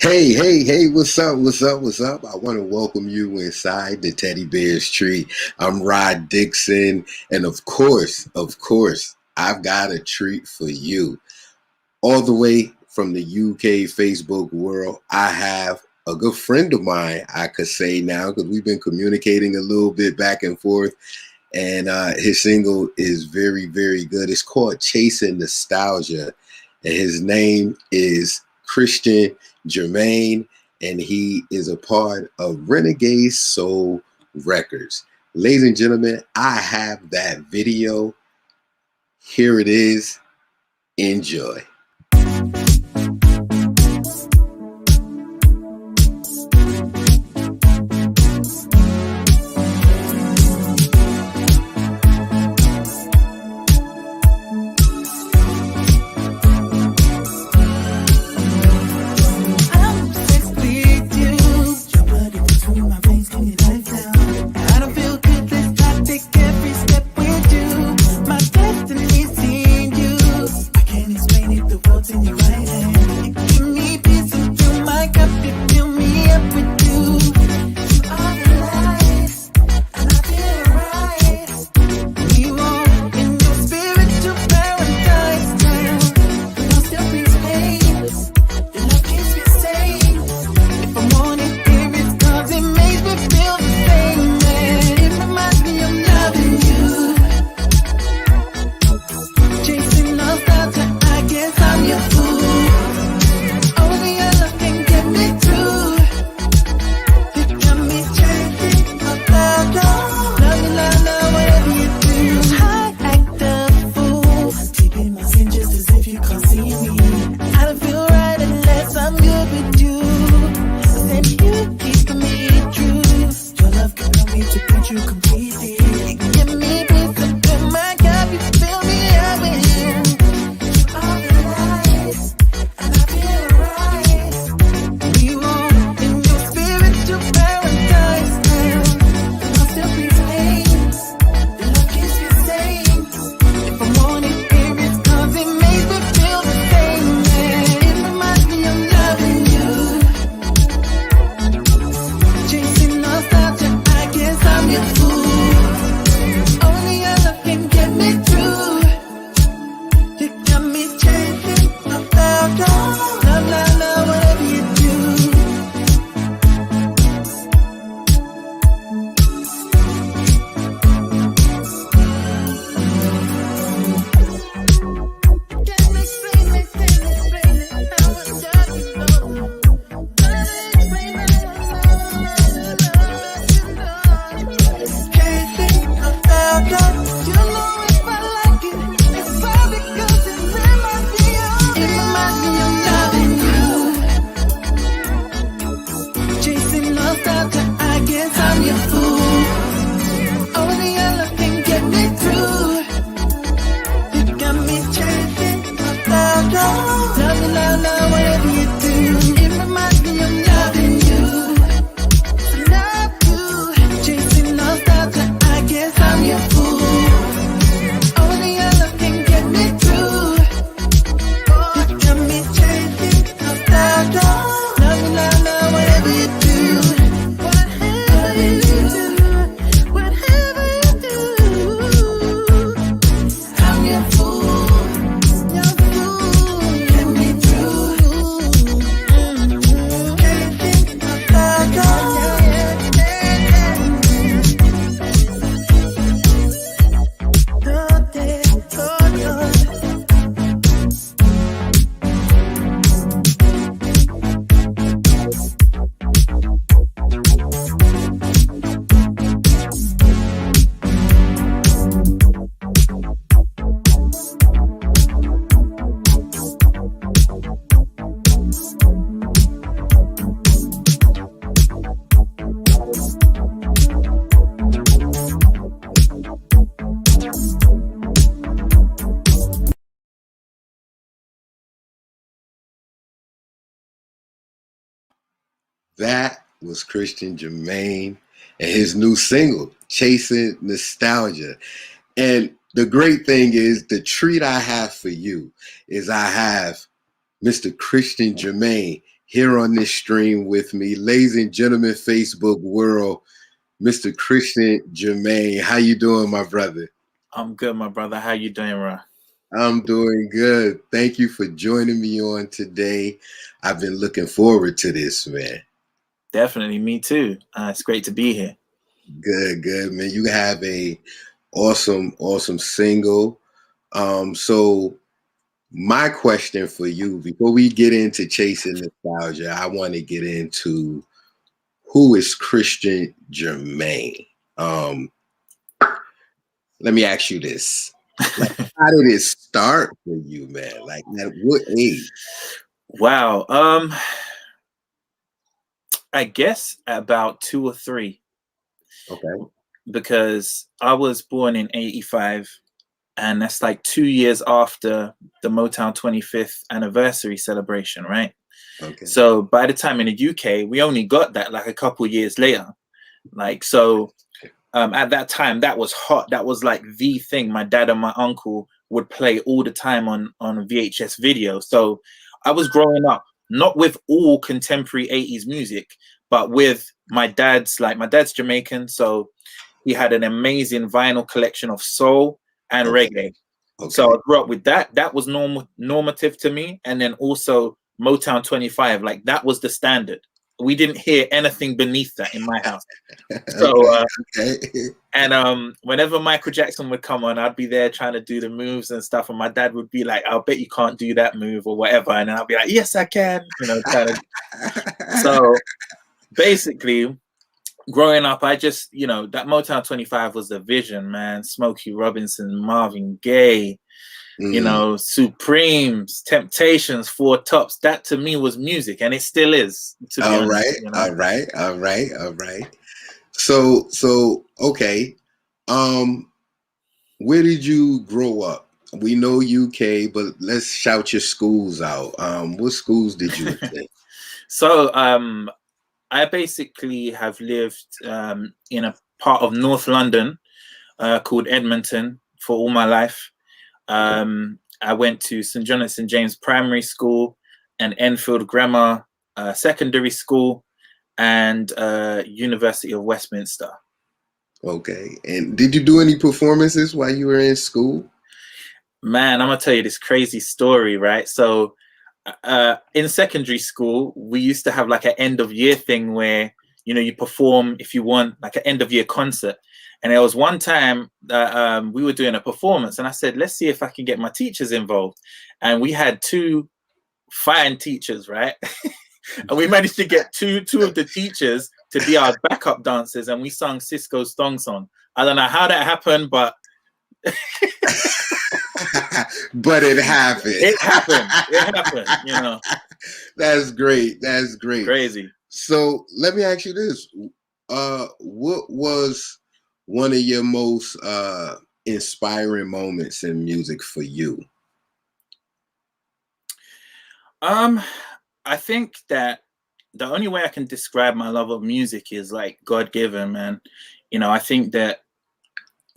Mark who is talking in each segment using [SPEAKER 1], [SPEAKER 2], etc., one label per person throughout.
[SPEAKER 1] Hey, what's up? I want to welcome you inside the Teddy Bear's Tree. I'm Rah Dixon, and of course, I've got a treat for you. All the way from the UK Facebook world, I have a good friend of mine, I could say now, because we've been communicating a little bit back and forth, and his single is very, very good. It's called Chasing Nostalgia, and his name is Cristen Jermane, and he is a part of Renegade Soul Records. Ladies and gentlemen, I have that video. Here it is. Enjoy. That was Cristen Jermane and his new single, Chasing Nostalgia. And the great thing is, the treat I have for you is I have Mr. Cristen Jermane. here on this stream with me. Ladies and gentlemen, Facebook world, Mr. Cristen Jermane. How you doing, my brother?
[SPEAKER 2] I'm good, my brother. How you doing, Rah?
[SPEAKER 1] I'm doing good. Thank you for joining me on today. I've been looking forward to this, man.
[SPEAKER 2] Definitely, me too. It's great to be here.
[SPEAKER 1] Good, man. You have a awesome single. So my question for you, before we get into chasing nostalgia, I want to get into who is Cristen Jermane. Let me ask you this: like, how did it start for you, man? Like, at what age?
[SPEAKER 2] Wow. I guess about 2 or 3.
[SPEAKER 1] Okay.
[SPEAKER 2] Because I was born in 85, and that's like 2 years after the Motown 25th anniversary celebration, right?
[SPEAKER 1] Okay.
[SPEAKER 2] So by the time in the UK, we only got that like a couple years later. Like, so at that time, that was hot. That was like the thing my dad and my uncle would play all the time on VHS video. So I was growing up not with all contemporary 80s music, but with my dad's Jamaican. So he had an amazing vinyl collection of soul and reggae.
[SPEAKER 1] Okay.
[SPEAKER 2] So I grew up with that. That was normative to me. And then also Motown 25, like that was the standard. We didn't hear anything beneath that in my house. So, and whenever Michael Jackson would come on, I'd be there trying to do the moves and stuff, and my dad would be like, "I'll bet you can't do that move or whatever," and I'll be like, "Yes, I can," kind of. So basically, growing up, I just, that Motown 25 was the vision, man. Smokey Robinson, Marvin Gaye, Supremes, Temptations, Four Tops. That to me was music, and it still is. To be honest,
[SPEAKER 1] all right. So okay. Where did you grow up? We know UK, but let's shout your schools out. What schools did you attend?
[SPEAKER 2] So I basically have lived in a part of North London called Edmonton for all my life. I went to St. John and St. James Primary School and Enfield Grammar Secondary School and University of Westminster.
[SPEAKER 1] Okay. And did you do any performances while you were in school?
[SPEAKER 2] Man, I'm going to tell you this crazy story, right? So in secondary school, we used to have like an end of year thing where, you perform if you want, like an end of year concert. And there was one time that we were doing a performance, and I said, let's see if I can get my teachers involved. And we had 2 fine teachers, right? And we managed to get two of the teachers to be our backup dancers, and we sung Cisco's Thong Song. I don't know how that happened, but
[SPEAKER 1] but it happened.
[SPEAKER 2] It happened.
[SPEAKER 1] That's great.
[SPEAKER 2] Crazy.
[SPEAKER 1] So let me ask you this. What was one of your most inspiring moments in music for you?
[SPEAKER 2] I think that the only way I can describe my love of music is like God-given, man. I think that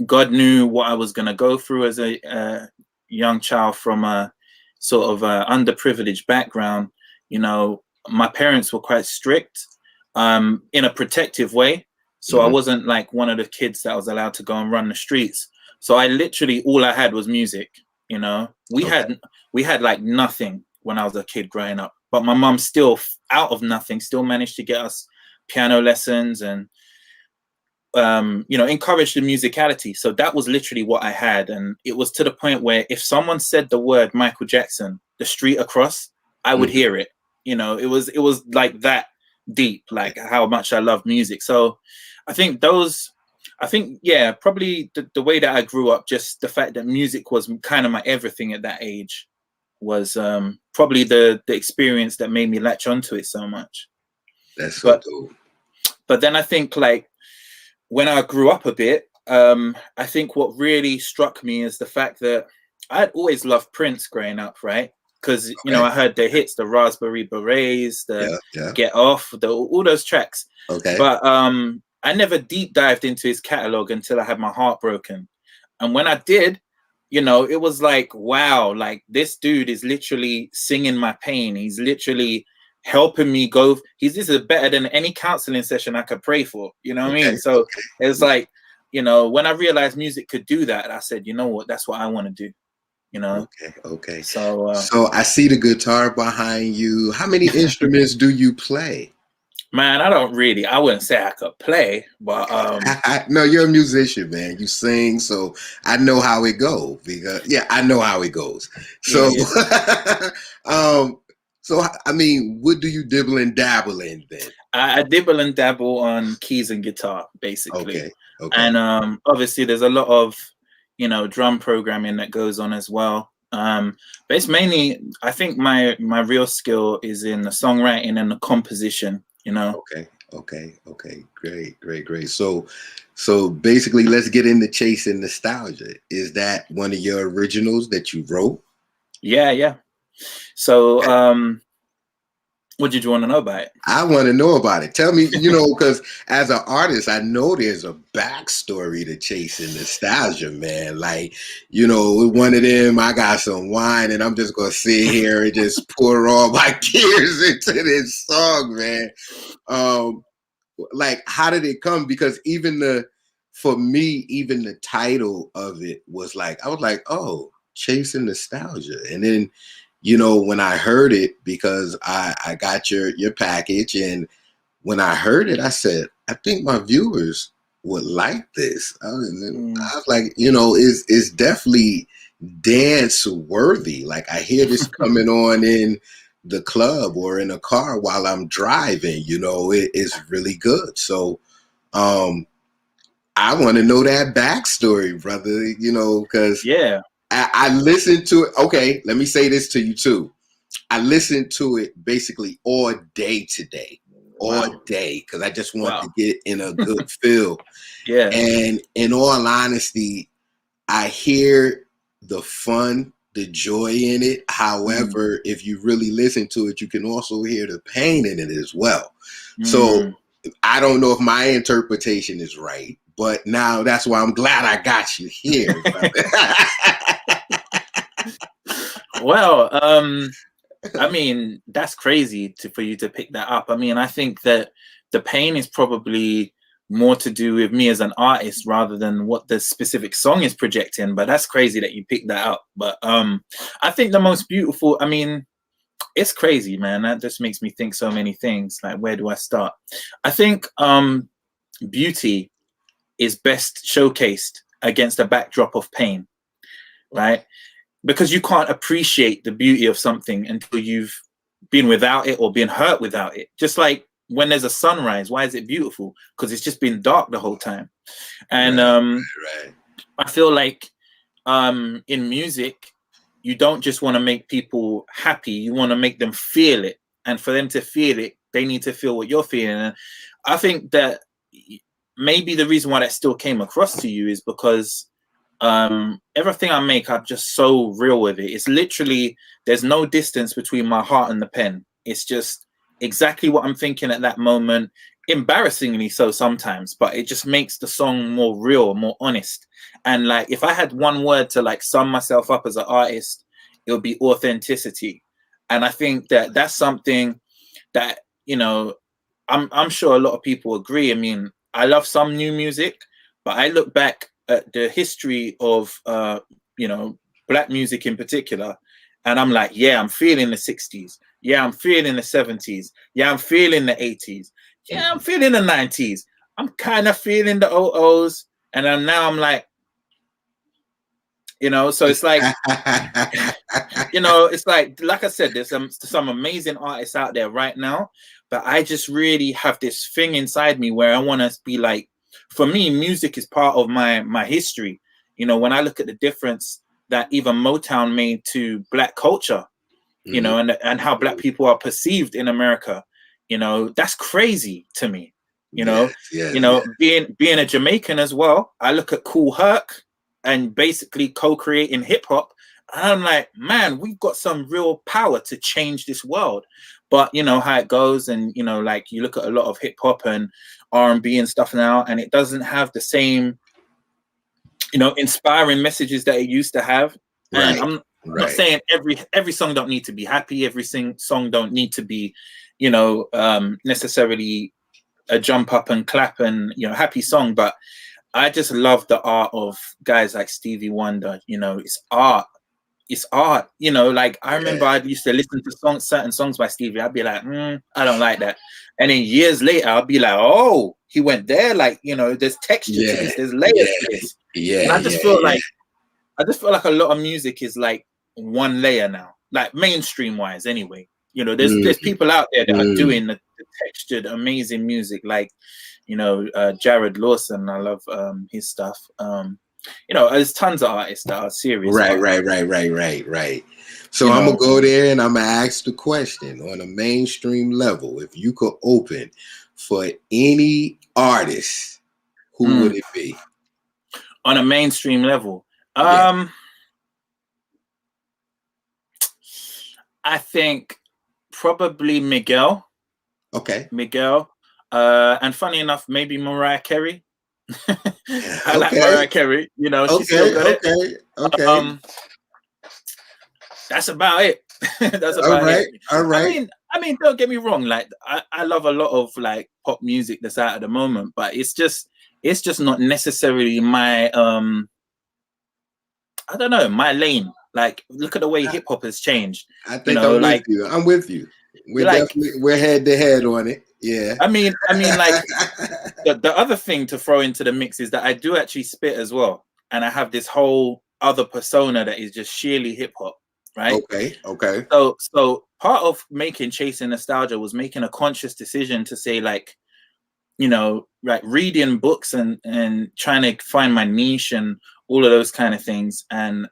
[SPEAKER 2] God knew what I was going to go through as a young child from a sort of underprivileged background. My parents were quite strict in a protective way. So I wasn't like one of the kids that was allowed to go and run the streets. So I literally, all I had was music. We had like nothing when I was a kid growing up, but my mom still, out of nothing, still managed to get us piano lessons and encouraged the musicality. So that was literally what I had. And it was to the point where if someone said the word Michael Jackson, the street across, I would hear it. It was like that deep, like how much I love music. So I think probably the way that I grew up, just the fact that music was kind of my everything at that age was probably the experience that made me latch onto it so much.
[SPEAKER 1] That's so dope.
[SPEAKER 2] But then I think like when I grew up a bit, I think what really struck me is the fact that I'd always loved Prince growing up, right? Because I heard the hits, the Raspberry Berets, the Get Off, all those tracks.
[SPEAKER 1] Okay.
[SPEAKER 2] But I never deep dived into his catalog until I had my heart broken. And when I did, it was like, wow, like this dude is literally singing my pain. He's literally helping me go. This is better than any counseling session I could pray for. You know what I
[SPEAKER 1] Okay.
[SPEAKER 2] mean? So it's like, you know, when I realized music could do that, I said, you know what, that's what I want to do. You know.
[SPEAKER 1] Okay. Okay.
[SPEAKER 2] So
[SPEAKER 1] So I see the guitar behind you. How many instruments do you play?
[SPEAKER 2] man, I wouldn't say I could play, but
[SPEAKER 1] No, you're a musician, man. You sing, so I know how it goes. Because yeah, I know how it goes. So,
[SPEAKER 2] yeah.
[SPEAKER 1] um, so I mean, what do you dibble and dabble in then?
[SPEAKER 2] I dibble and dabble on keys and guitar, basically.
[SPEAKER 1] Okay, okay,
[SPEAKER 2] And obviously there's a lot of, you know, drum programming that goes on as well. But it's mainly, I think my real skill is in the songwriting and the composition, you know.
[SPEAKER 1] okay. Great. So basically, let's get into chasing nostalgia. Is that one of your originals that you wrote?
[SPEAKER 2] Yeah. So what did you want to know about it?
[SPEAKER 1] I want to know about it. Tell me, you know, because as an artist, I know there's a backstory to chasing nostalgia, man. Like, you know, with one of them, I got some wine and I'm just going to sit here and just pour all my tears into this song, man. Um, like, how did it come? Because for me, even the title of it was like, I was like, oh, chasing nostalgia. And then, you know, when I heard it, because I got your package, and when I heard it, I said, I think my viewers would like this. I was like, you know, it's definitely dance worthy. Like I hear this coming on in the club or in a car while I'm driving, you know, it's really good. So I want to know that backstory, brother, you know, because
[SPEAKER 2] Yeah.
[SPEAKER 1] I listened to it. Okay, let me say this to you too. I listened to it basically all day today, all
[SPEAKER 2] Wow.
[SPEAKER 1] day, because I just want
[SPEAKER 2] Wow.
[SPEAKER 1] to get in a good feel.
[SPEAKER 2] Yeah.
[SPEAKER 1] And in all honesty, I hear the fun, the joy in it. However, if you really listen to it, you can also hear the pain in it as well. So I don't know if my interpretation is right, but now that's why I'm glad I got you here.
[SPEAKER 2] Well, I mean, that's crazy for you to pick that up. I mean, I think that the pain is probably more to do with me as an artist rather than what the specific song is projecting. But that's crazy that you picked that up. But I think the most beautiful, I mean, it's crazy, man. That just makes me think so many things. Like, where do I start? I think beauty is best showcased against a backdrop of pain, right? Because you can't appreciate the beauty of something until you've been without it or been hurt without it. Just like when there's a sunrise, why is it beautiful? Because it's just been dark the whole time. And
[SPEAKER 1] Right.
[SPEAKER 2] I feel like in music, you don't just want to make people happy, you want to make them feel it. And for them to feel it, they need to feel what you're feeling. And I think that maybe the reason why that still came across to you is because everything I make, I'm just so real with it. It's literally, there's no distance between my heart and the pen. It's just exactly what I'm thinking at that moment, embarrassingly so sometimes, but it just makes the song more real, more honest. And like, if I had one word to like sum myself up as an artist, it would be authenticity. And I think that that's something that, you know, I'm sure a lot of people agree. I mean, I love some new music, but I look back at the history of you know, black music in particular, and I'm like, yeah, I'm feeling the 60s, yeah, I'm feeling the 70s, yeah, I'm feeling the 80s, yeah, I'm feeling the 90s, I'm kind of feeling the 00s, and then now I'm like, you know, so it's like, you know, it's like I said, there's some amazing artists out there right now, but I just really have this thing inside me where I want to be like, for me, music is part of my history. You know, when I look at the difference that even Motown made to black culture, you know, and how black people are perceived in America, you know, that's crazy to me. You know,
[SPEAKER 1] Yes.
[SPEAKER 2] being a Jamaican as well, I look at Kool Herc and basically co-creating hip hop. And I'm like, man, we've got some real power to change this world. But you know how it goes, and you know, like you look at a lot of hip hop and R&B and stuff now, and it doesn't have the same, you know, inspiring messages that it used to have. And I'm not saying every song don't need to be happy, every song don't need to be, you know, necessarily a jump up and clap and, you know, happy song, but I just love the art of guys like Stevie Wonder. You know, it's art. It's art. You know, like I remember I used to listen to certain songs by Stevie. I'd be like, I don't like that. And then years later, I'll be like, oh, he went there. Like, you know, there's texture to this. There's layers to this. And I just feel like a lot of music is like one layer now, like mainstream wise anyway. You know, there's people out there that are doing the textured, amazing music, like, you know, Jared Lawson. I love his stuff. You know, there's tons of artists that are serious.
[SPEAKER 1] Right. So I'm gonna go there and I'm gonna ask the question on a mainstream level. If you could open for any artist, who would it be?
[SPEAKER 2] On a mainstream level,
[SPEAKER 1] Yeah.
[SPEAKER 2] I think probably Miguel.
[SPEAKER 1] Okay.
[SPEAKER 2] Miguel. And funny enough, maybe Mariah Carey. I like Mariah Carey. You know, she still got it.
[SPEAKER 1] Okay.
[SPEAKER 2] That's about it. That's about it.
[SPEAKER 1] All right.
[SPEAKER 2] I mean, don't get me wrong. Like, I love a lot of like pop music that's out at the moment, but it's just not necessarily my I don't know, my lane. Like, look at the way hip hop has changed.
[SPEAKER 1] I think I'm with you. We're head to head on it. Yeah.
[SPEAKER 2] I mean, like the other thing to throw into the mix is that I do actually spit as well, and I have this whole other persona that is just sheerly hip hop, right?
[SPEAKER 1] Okay.
[SPEAKER 2] So part of making Chasing Nostalgia was making a conscious decision to say, like, you know, like reading books and trying to find my niche and all of those kind of things. And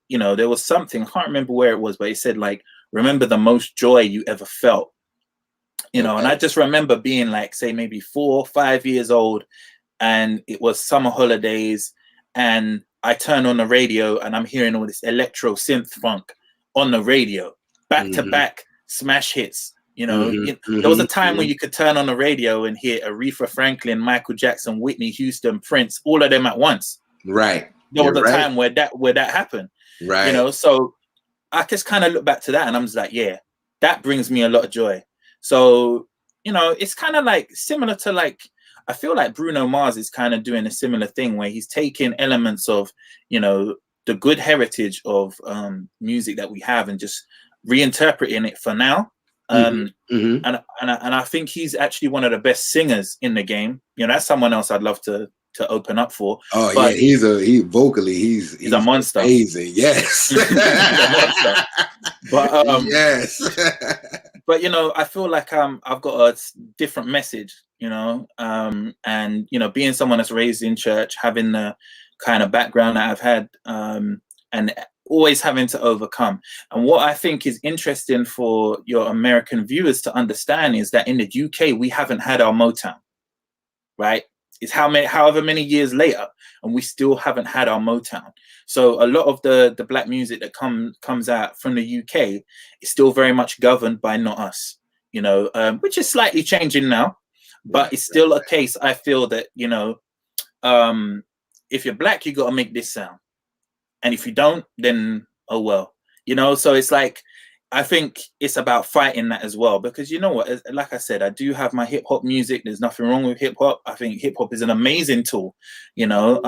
[SPEAKER 2] you know, there was something, I can't remember where it was, but it said, like, remember the most joy you ever felt. You know, and I just remember being like, say, maybe 4 or 5 years old, and it was summer holidays, and I turn on the radio and I'm hearing all this electro synth funk on the radio, back to back smash hits. You know, there was a time when you could turn on the radio and hear Aretha Franklin, Michael Jackson, Whitney Houston, Prince, all of them at once.
[SPEAKER 1] Right.
[SPEAKER 2] There was a time where that happened.
[SPEAKER 1] Right.
[SPEAKER 2] You know, so I just kind of look back to that and I'm just like, yeah, that brings me a lot of joy. So, you know, it's kind of like similar to, like, I feel like Bruno Mars is kind of doing a similar thing where he's taking elements of, you know, the good heritage of music that we have and just reinterpreting it for now. And I think he's actually one of the best singers in the game. You know, that's someone else I'd love to open up for.
[SPEAKER 1] Oh, but yeah, vocally he's a monster. Amazing. Yes. He's a monster.
[SPEAKER 2] But
[SPEAKER 1] yes.
[SPEAKER 2] But you know, I feel like I've got a different message, you know, and you know, being someone that's raised in church, having the kind of background that I've had, and always having to overcome. And what I think is interesting for your American viewers to understand is that in the UK we haven't had our Motown, right? It's however many years later, and we still haven't had our Motown. So a lot of the black music that comes out from the UK is still very much governed by Not Us, you know, which is slightly changing now, but it's still a case. I feel that, you know, if you're black, you got to make this sound, and if you don't, then oh well, you know. So it's like, I think it's about fighting that as well, because you know what, like I said, I do have my hip hop music. There's nothing wrong with hip hop. I think hip hop is an amazing tool, you know,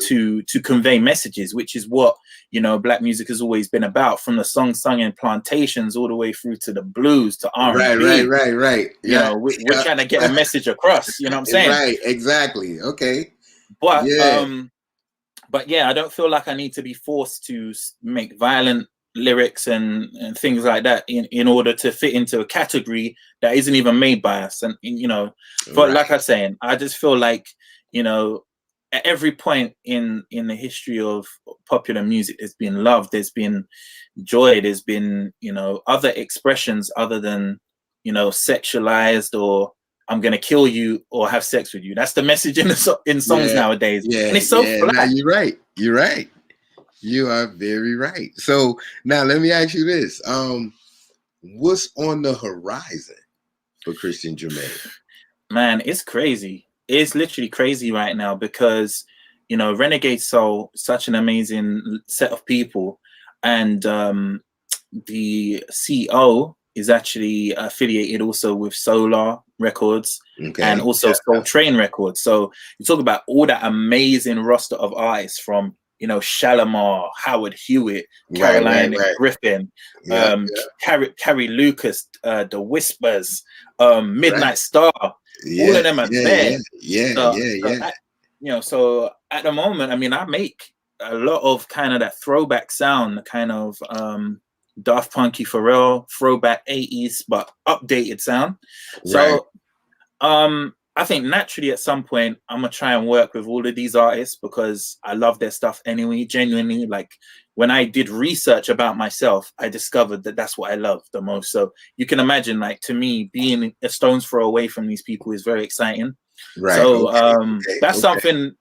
[SPEAKER 2] to convey messages, which is what, you know, black music has always been about, from the songs sung in plantations all the way through to the blues to R&B.
[SPEAKER 1] Right.
[SPEAKER 2] You know, we're trying to get a message across. You know what I'm saying?
[SPEAKER 1] Right. Exactly. Okay.
[SPEAKER 2] But yeah, I don't feel like I need to be forced to make violent lyrics and things like that in order to fit into a category that isn't even made by us. And you know, but like I was saying, I just feel like, you know, at every point in the history of popular music, there's been love, there's been joy, there's been, you know, other expressions other than, you know, sexualized or I'm gonna kill you or have sex with you. That's the message in songs nowadays.
[SPEAKER 1] Yeah,
[SPEAKER 2] and it's so flat.
[SPEAKER 1] Now you're right. You are very right. So now let me ask you this: what's on the horizon for Cristen Jermane?
[SPEAKER 2] Man, it's crazy. It's literally crazy right now because, you know, Renegade Soul, such an amazing set of people, and the CEO is actually affiliated also with Solar Records and
[SPEAKER 1] Okay.
[SPEAKER 2] also Soul Train Records. So you talk about all that amazing roster of artists from, you know, Shalimar, Howard Hewitt, Caroline Griffin,
[SPEAKER 1] Yep.
[SPEAKER 2] Carrie Lucas, The Whispers, Midnight Star.
[SPEAKER 1] Yeah.
[SPEAKER 2] All of them are there.
[SPEAKER 1] Yeah.
[SPEAKER 2] You know, so at the moment, I mean, I make a lot of kind of that throwback sound, the kind of Daft Punky Pharrell throwback 80s but updated sound. So I think naturally at some point I'm gonna try and work with all of these artists because I love their stuff anyway. Genuinely, like when I did research about myself, I discovered that that's what I love the most. So you can imagine, like, to me, being a stone's throw away from these people is very exciting.
[SPEAKER 1] Right.
[SPEAKER 2] So that's something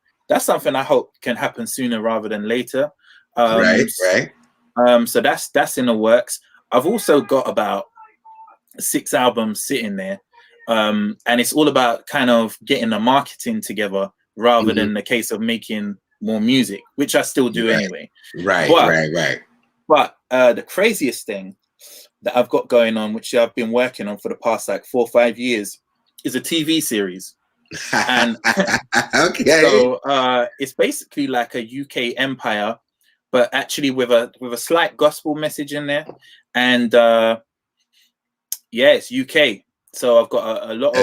[SPEAKER 2] I hope can happen sooner rather than later. So that's in the works. I've also got about 6 albums sitting there. And it's all about kind of getting the marketing together rather than the case of making more music, which I still do anyway. But the craziest thing that I've got going on, which I've been working on for the past like 4 or 5 years, is a TV series. And so it's basically like a UK empire, but actually with a slight gospel message in there. And it's UK. So I've got a lot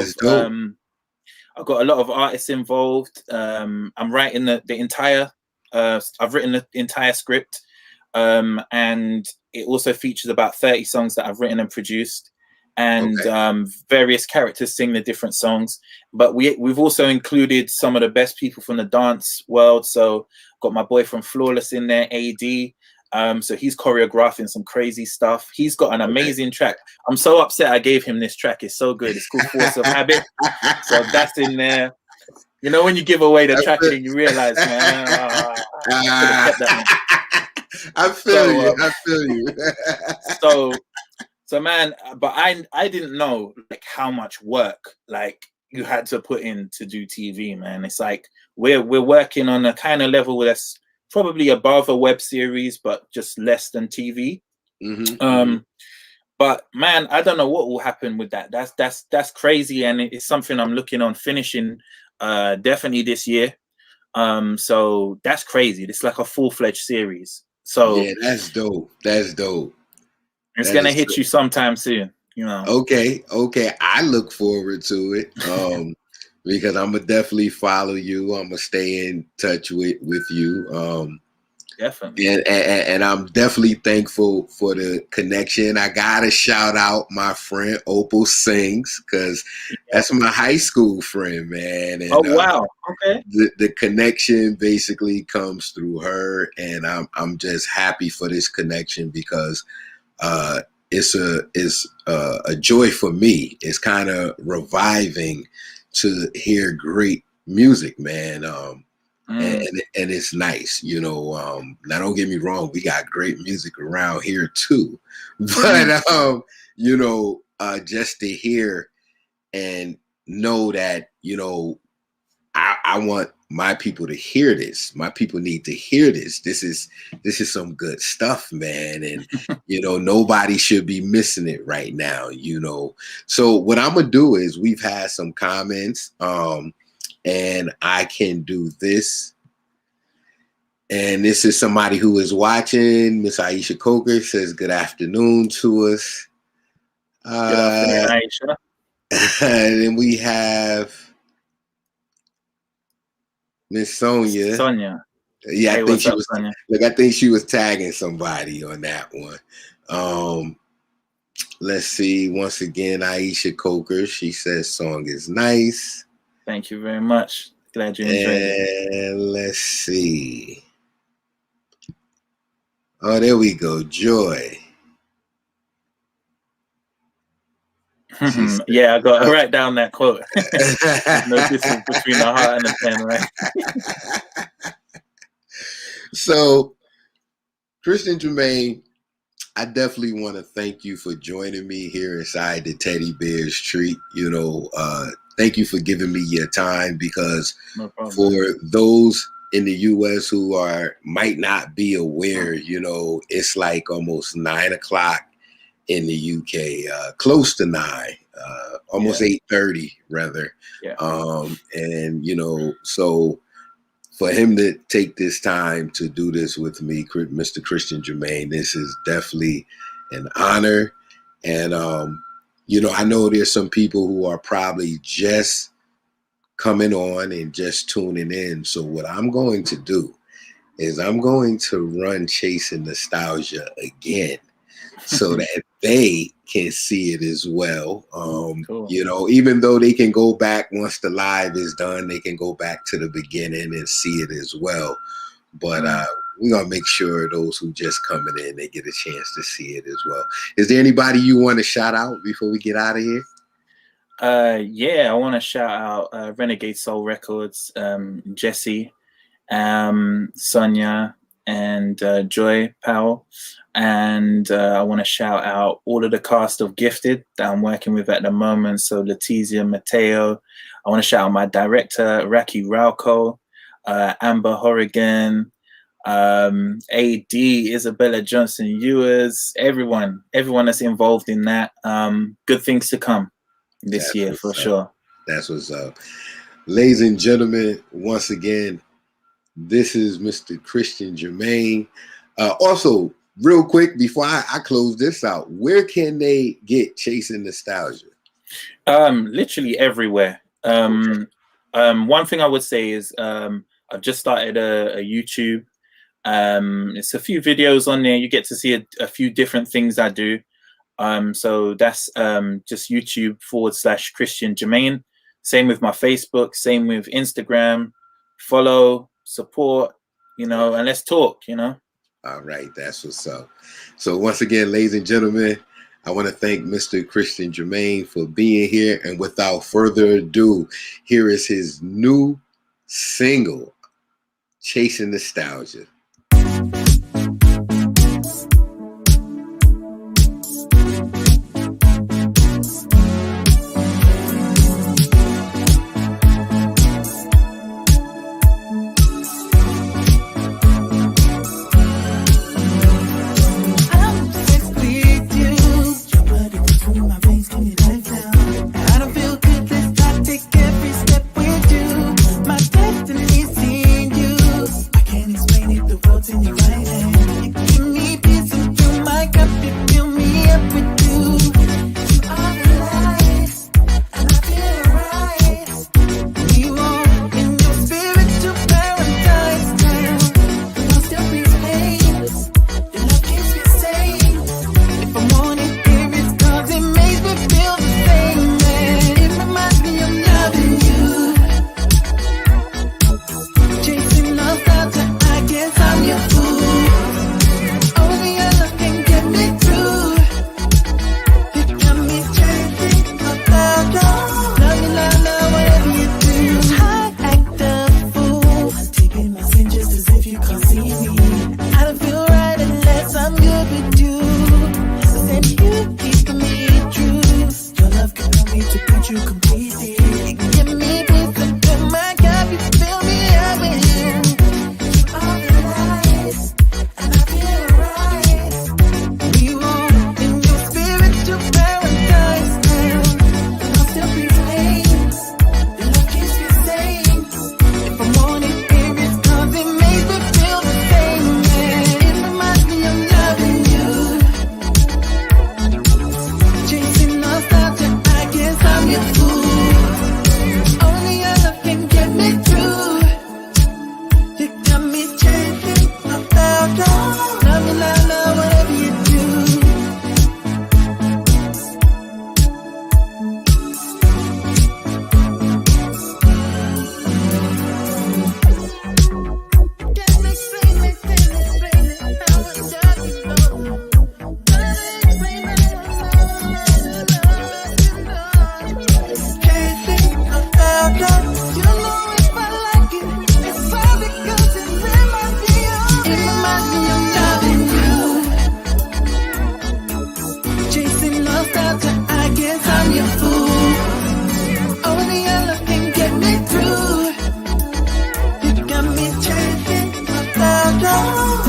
[SPEAKER 2] of artists involved. I'm writing the entire I've written the entire script, and it also features about 30 songs that I've written and produced, and various characters sing the different songs. But we've also included some of the best people from the dance world. So got my boy from Flawless in there, AD. So he's choreographing some crazy stuff. He's got an amazing track. I'm so upset I gave him this track. It's so good. It's called Force of Habit. So that's in there. You know, when you give away the track and you realize, man, I could have kept that one.
[SPEAKER 1] I feel you.
[SPEAKER 2] So man, but I didn't know like how much work like you had to put in to do TV, man. It's like we're working on a kind of level that's probably above a web series, but just less than TV. But man, I don't know what will happen with that. That's crazy, and it's something I'm looking on finishing definitely this year. So that's crazy. It's like a full-fledged series. So
[SPEAKER 1] yeah, that's dope.
[SPEAKER 2] It's gonna hit you sometime soon, you know.
[SPEAKER 1] Okay. I look forward to it. Because I'm gonna definitely follow you. I'm gonna stay in touch with you.
[SPEAKER 2] Definitely.
[SPEAKER 1] And I'm definitely thankful for the connection. I gotta shout out my friend Opal Sings, because that's my high school friend, man. And,
[SPEAKER 2] wow. Okay.
[SPEAKER 1] The connection basically comes through her, and I'm just happy for this connection because it's a joy for me. It's kind of reviving to hear great music, man. And it's nice, you know. Now don't get me wrong, we got great music around here too, but you know, just to hear and know that, you know, I want my people to hear this. My people need to hear this. This is some good stuff, man. And you know, nobody should be missing it right now, you know. So what I'm gonna do is, we've had some comments, and I can do this. And this is somebody who is watching. Miss Aisha Coker says good afternoon to us.
[SPEAKER 2] Good afternoon, Aisha.
[SPEAKER 1] And then we have Miss Sonia. Yeah,
[SPEAKER 2] hey,
[SPEAKER 1] I think she
[SPEAKER 2] up,
[SPEAKER 1] was
[SPEAKER 2] Sonia?
[SPEAKER 1] like, I think she was tagging somebody on that one. Let's see. Once again, Aisha Coker, she says song is nice.
[SPEAKER 2] Thank you very much. Glad you enjoyed it.
[SPEAKER 1] And let's see. Oh, there we go. Joy.
[SPEAKER 2] Yeah, I got to write down that quote. No distance between the heart and the pen, right?
[SPEAKER 1] So, Cristen Jermane, I definitely want to thank you for joining me here inside the Teddy Bear's Treat. You know, thank you for giving me your time, because for those in the U.S. who might not be aware, you know, it's like almost 9 o'clock in the UK, close to 9, almost 8:30 rather.
[SPEAKER 2] Yeah.
[SPEAKER 1] And so for him to take this time to do this with me, Mr. Cristen Jermane, this is definitely an honor. And I know there's some people who are probably just coming on and just tuning in. So what I'm going to do is I'm going to run Chasing Nostalgia again so that they can see it as well.
[SPEAKER 2] Cool.
[SPEAKER 1] Even though they can go back once the live is done, they can go back to the beginning and see it as well. But we're going to make sure those who just coming in, they get a chance to see it as well. Is there anybody you want to shout out before we get out of here?
[SPEAKER 2] I want to shout out Renegade Soul Records, Jesse, Sonia, and Joy Powell. And I want to shout out all of the cast of Gifted that I'm working with at the moment. So Letizia Mateo. I want to shout out my director, Raki Rauco, Amber Horrigan, AD, Isabella Johnson Ewers, everyone that's involved in that. Good things to come this year for sure.
[SPEAKER 1] That's what's up. Ladies and gentlemen, once again, this is Mr. Cristen Jermane. Also, real quick, before I close this out, where can they get Chasing Nostalgia?
[SPEAKER 2] Literally everywhere. One thing I would say is I've just started a YouTube. It's a few videos on there. You get to see a few different things I do. So that's just YouTube/Cristen Jermane. Same with my Facebook, same with Instagram. Follow, support, and let's talk,
[SPEAKER 1] All right, that's what's up. So once again, ladies and gentlemen, I want to thank Mr. Cristen Jermane for being here. And without further ado, here is his new single, Chasing Nostalgia.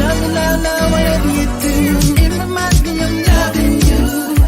[SPEAKER 3] Love me now, whatever you do. It reminds me of loving you.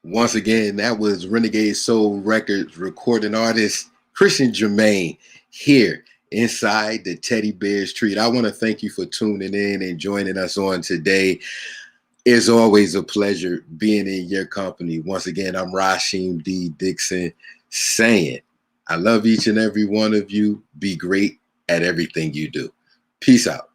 [SPEAKER 1] Once again, that was Renegade Soul Records recording artist Cristen Jermane here inside the Teddy Bear's Treat. I want to thank you for tuning in and joining us on today. It's always a pleasure being in your company. Once again, I'm Rasheem D. Dixon saying, I love each and every one of you. Be great at everything you do. Peace out.